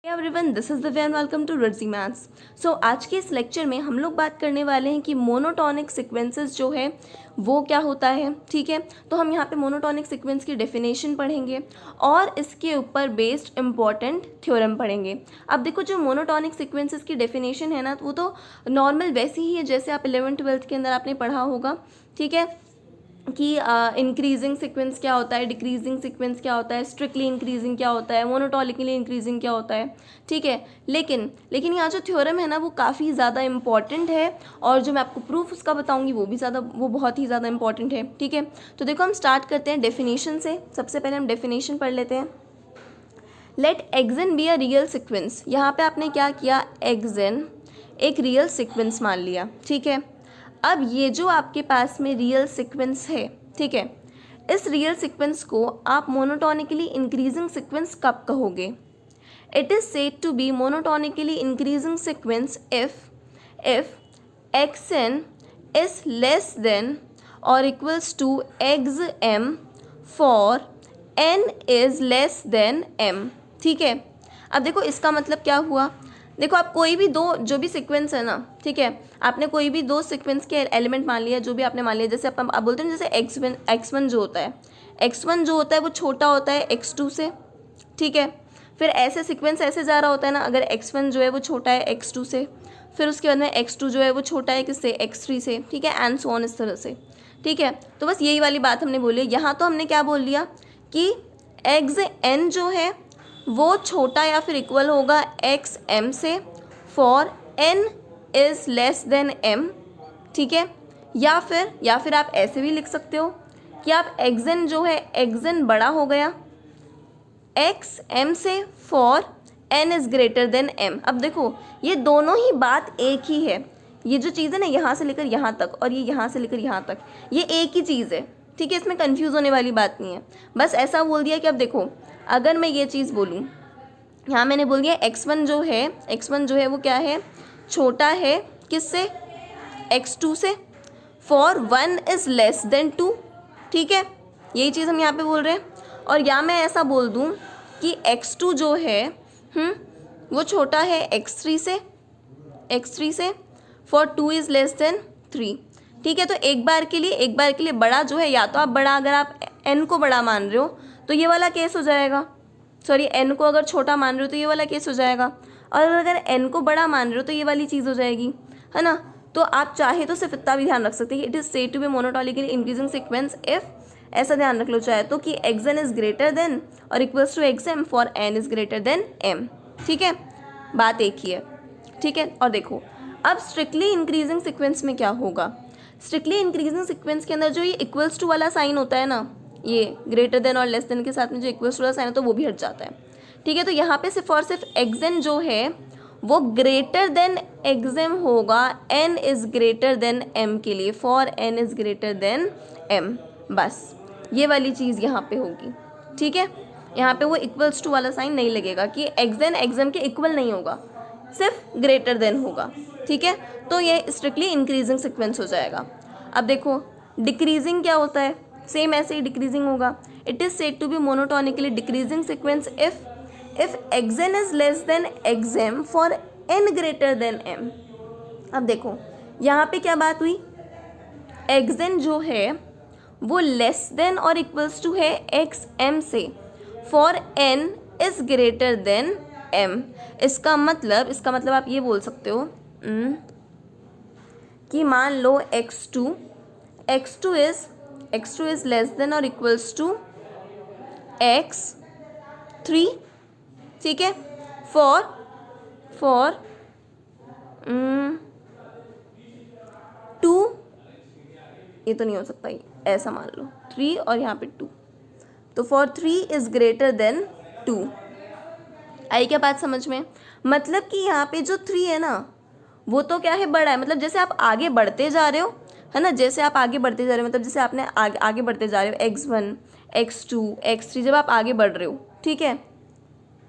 Everyone, this is Divya and welcome to रर्जी maths. So आज के इस लेक्चर में हम लोग बात करने वाले हैं कि मोनोटॉनिक सीक्वेंसेस जो है वो क्या होता है। ठीक है, तो हम यहाँ पे मोनोटॉनिक सीक्वेंस की डेफिनेशन पढ़ेंगे और इसके ऊपर बेस्ड इम्पॉर्टेंट थ्योरम पढ़ेंगे। अब देखो, जो मोनोटॉनिक सीक्वेंसेस की डेफिनेशन है ना, वो तो नॉर्मल वैसी ही है जैसे आप 11th-12th के अंदर आपने पढ़ा होगा। ठीक है, कि इंक्रीजिंग सीक्वेंस क्या होता है, डिक्रीजिंग सीक्वेंस क्या होता है, स्ट्रिक्टली इंक्रीजिंग क्या होता है, मोनोटॉनिकली इंक्रीजिंग क्या होता है। ठीक है, लेकिन यहाँ जो थ्योरम है ना वो काफ़ी ज़्यादा इंपॉर्टेंट है और जो मैं आपको प्रूफ उसका बताऊंगी वो बहुत ही ज़्यादा इंपॉर्टेंट है। ठीक है, तो देखो हम स्टार्ट करते हैं डेफिनेशन से। सबसे पहले हम डेफिनेशन पढ़ लेते हैं। Let x n be a real sequence. यहाँ पे आपने क्या किया, एक्सएन एक रियल सीक्वेंस मान लिया। ठीक है, अब ये जो आपके पास में रियल सीक्वेंस है, ठीक है, इस रियल सीक्वेंस को आप मोनोटॉनिकली इंक्रीजिंग सीक्वेंस कब कहोगे? It is said to be monotonically increasing sequence if xn is less than और equals to xm for n is less than m। ठीक है, अब देखो इसका मतलब क्या हुआ। देखो, आप कोई भी दो जो भी सीक्वेंस है ना, ठीक है, आपने कोई भी दो सीक्वेंस के एलिमेंट मान लिया, जो भी आपने मान लिया, जैसे आप बोलते हैं जैसे x1 जो होता है, x1 जो होता है वो छोटा होता है x2 से। ठीक है, फिर ऐसे सीक्वेंस ऐसे जा रहा होता है ना, अगर x1 जो है वो छोटा है x2 से, फिर उसके बाद में x2 जो है वो छोटा है किससे, x3 से। ठीक है, एंड सो ऑन, इस तरह से। ठीक है, तो बस यही वाली बात हमने बोली। यहाँ तो हमने क्या बोल लिया कि xn जो है वो छोटा या फिर इक्वल होगा xm से for n is less than m। ठीक है, या फिर आप ऐसे भी लिख सकते हो कि आप xn जो है, xn बड़ा हो गया xm से for n is greater than m। अब देखो, ये दोनों ही बात एक ही है। ये जो चीज़ है ना, यहाँ से लेकर यहाँ तक और ये यहाँ से लेकर यहाँ तक, ये एक ही चीज़ है। ठीक है, इसमें कंफ्यूज होने वाली बात नहीं है। बस ऐसा बोल दिया कि अब देखो, अगर मैं ये चीज़ बोलूँ, यहाँ मैंने बोल दिया x1 जो है वो क्या है, छोटा है किससे, x2 से, फॉर 1 इज़ लेस देन 2। ठीक है, यही चीज़ हम यहाँ पे बोल रहे हैं। और या मैं ऐसा बोल दूँ कि x2 जो है वो छोटा है x3 से, फॉर 2 इज़ लेस देन 3। ठीक है, तो एक बार के लिए बड़ा जो है, या तो आप बड़ा, अगर आप n को बड़ा मान रहे हो तो ये वाला केस हो जाएगा, सॉरी n को अगर छोटा मान रहे हो तो ये वाला केस हो जाएगा, और अगर n को बड़ा मान रहे हो तो ये वाली चीज़ हो जाएगी, है ना। तो आप चाहे तो सिर्फ इतना भी ध्यान रख सकते हैं कि it is said to be monotonically increasing sequence if, ऐसा ध्यान रख लो चाहे तो, कि xn इज ग्रेटर देन और equals to xm for n is greater than m। ठीक है, बात एक ही है। ठीक है, और देखो अब स्ट्रिक्टली इंक्रीजिंग सीक्वेंस में क्या होगा। स्ट्रिक्टली इंक्रीजिंग सीक्वेंस के अंदर जो ये इक्वल्स टू वाला साइन होता है ना, ये ग्रेटर देन और लेस देन के साथ में जो इक्वल्स टू वाला साइन होता है वो भी हट जाता है। ठीक है, तो यहाँ पे सिर्फ और सिर्फ xn जो है वो ग्रेटर देन xm होगा n is greater than m के लिए, for n is greater than m। बस ये वाली चीज़ यहाँ पे होगी। ठीक है, यहाँ पे वो इक्वल्स टू वाला साइन नहीं लगेगा कि xn xm के इक्वल नहीं होगा, सिर्फ ग्रेटर देन होगा। ठीक है, तो ये स्ट्रिक्टली इंक्रीजिंग सीक्वेंस हो जाएगा। अब देखो डिक्रीजिंग क्या होता है, सेम ऐसे ही डिक्रीजिंग होगा। It is said to be monotonically decreasing sequence if xn is less than xm for n greater than m। अब देखो यहाँ पे क्या बात हुई, xn जो है वो लेस देन और इक्वल्स टू है xm से, for n is greater than m। इसका मतलब आप ये बोल सकते हो कि मान लो x2 इज लेस देन और इक्वल्स टू x3। ठीक है, फॉर 2, ये तो नहीं हो सकता, ये ऐसा मान लो 3 और यहाँ पे 2, तो फॉर 3 इज ग्रेटर देन 2। आई क्या बात समझ में? मतलब कि यहाँ पे जो 3 है ना वो तो क्या है, बड़ा है। मतलब जैसे आप आगे बढ़ते जा रहे हो, है ना, जैसे आप आगे बढ़ते जा रहे हो, मतलब जैसे आपने आगे बढ़ते जा रहे हो, x1 x2 x3, जब आप आगे बढ़ रहे हो, ठीक है,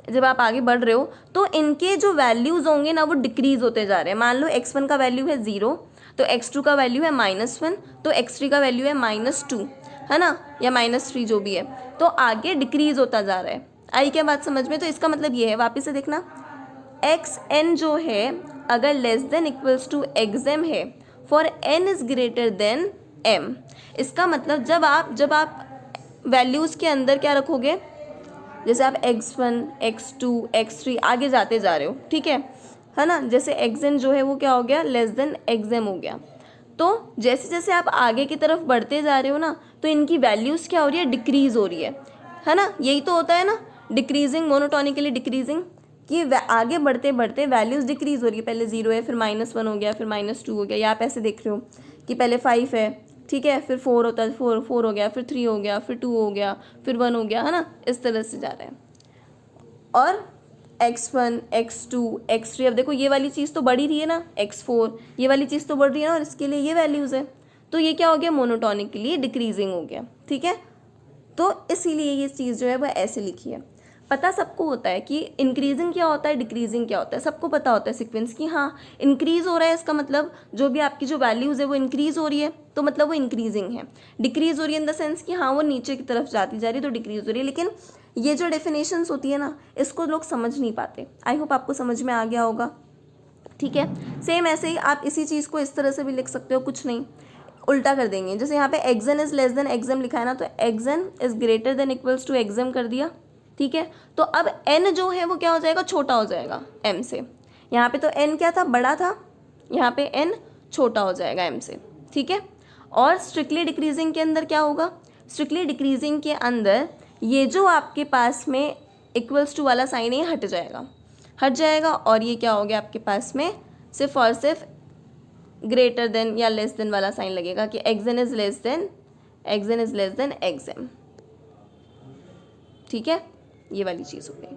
जब आप आगे बढ़ रहे हो तो इनके जो वैल्यूज़ होंगे ना वो डिक्रीज़ होते जा रहे हैं। मान लो x1 का वैल्यू है 0, तो x2 का वैल्यू है -1, तो x3 का वैल्यू है -2, है ना, या -3 जो भी है, तो आगे डिक्रीज़ होता जा रहा है। आई क्या बात समझ में? तो इसका मतलब ये है, वापस से देखना, एक्स एन जो है अगर less than equals to x m है for n is greater than m. इसका मतलब जब आप वैल्यूज़ के अंदर क्या रखोगे, जैसे आप x1 x2 x3 आगे जाते जा रहे हो, ठीक है ना, जैसे xn जो है वो क्या हो गया, लेस देन xm हो गया। तो जैसे जैसे आप आगे की तरफ बढ़ते जा रहे हो ना, तो इनकी वैल्यूज़ क्या हो रही है, डिक्रीज़ हो रही है ना। यही तो होता है ना, डिक्रीजिंग, मोनोटोनिकली डिक्रीजिंग, कि आगे बढ़ते बढ़ते वैल्यूज़ डिक्रीज़ हो रही है। पहले 0 है, फिर -1 हो गया, फिर -2 हो गया, या आप ऐसे देख रहे हो कि पहले 5 है, ठीक है, फिर 4 होता है, 4 हो गया, फिर 3 हो गया, फिर 2 हो गया, फिर 1 हो गया, है ना, इस तरह से जा रहा है। और x1 x2 x3, अब देखो ये वाली चीज़ तो बढ़ ही रही है ना, x4 ये वाली चीज़ तो बढ़ रही है ना, और इसके लिए ये वैल्यूज़ है, तो ये क्या हो गया, मोनोटोनिकली डिक्रीजिंग हो गया, ठीक है। तो इसीलिए ये चीज़ जो है वो ऐसे लिखी है। पता सबको होता है कि इंक्रीजिंग क्या होता है, डिक्रीजिंग क्या होता है, सबको पता होता है सीक्वेंस की। हाँ, इंक्रीज हो रहा है इसका मतलब जो भी आपकी जो वैल्यूज़ है वो इंक्रीज हो रही है, तो मतलब वो इंक्रीजिंग है। डिक्रीज हो रही है इन द सेंस कि हाँ वो नीचे की तरफ जाती जा रही है, तो डिक्रीज हो रही है। लेकिन ये जो डेफिनेशंस होती है ना, इसको लोग समझ नहीं पाते। आई होप आपको समझ में आ गया होगा, ठीक है। सेम ऐसे ही आप इसी चीज़ को इस तरह से भी लिख सकते हो, कुछ नहीं, उल्टा कर देंगे। जैसे यहाँ पे x n is less than x m लिखा है ना, तो x n is greater than equals to x m कर दिया, ठीक है। तो अब n जो है वो क्या हो जाएगा, छोटा हो जाएगा m से। यहाँ पे तो n क्या था, बड़ा था, यहाँ पे n छोटा हो जाएगा m से, ठीक है। और स्ट्रिक्टली डिक्रीजिंग के अंदर क्या होगा, स्ट्रिक्टली डिक्रीजिंग के अंदर ये जो आपके पास में इक्वल्स टू वाला साइन है हट जाएगा, और ये क्या हो गया आपके पास में सिर्फ और सिर्फ ग्रेटर देन या लेस देन वाला साइन लगेगा कि एक्सन इज लेस देन एक्सम, ठीक है, ये वाली चीज़ हो गई।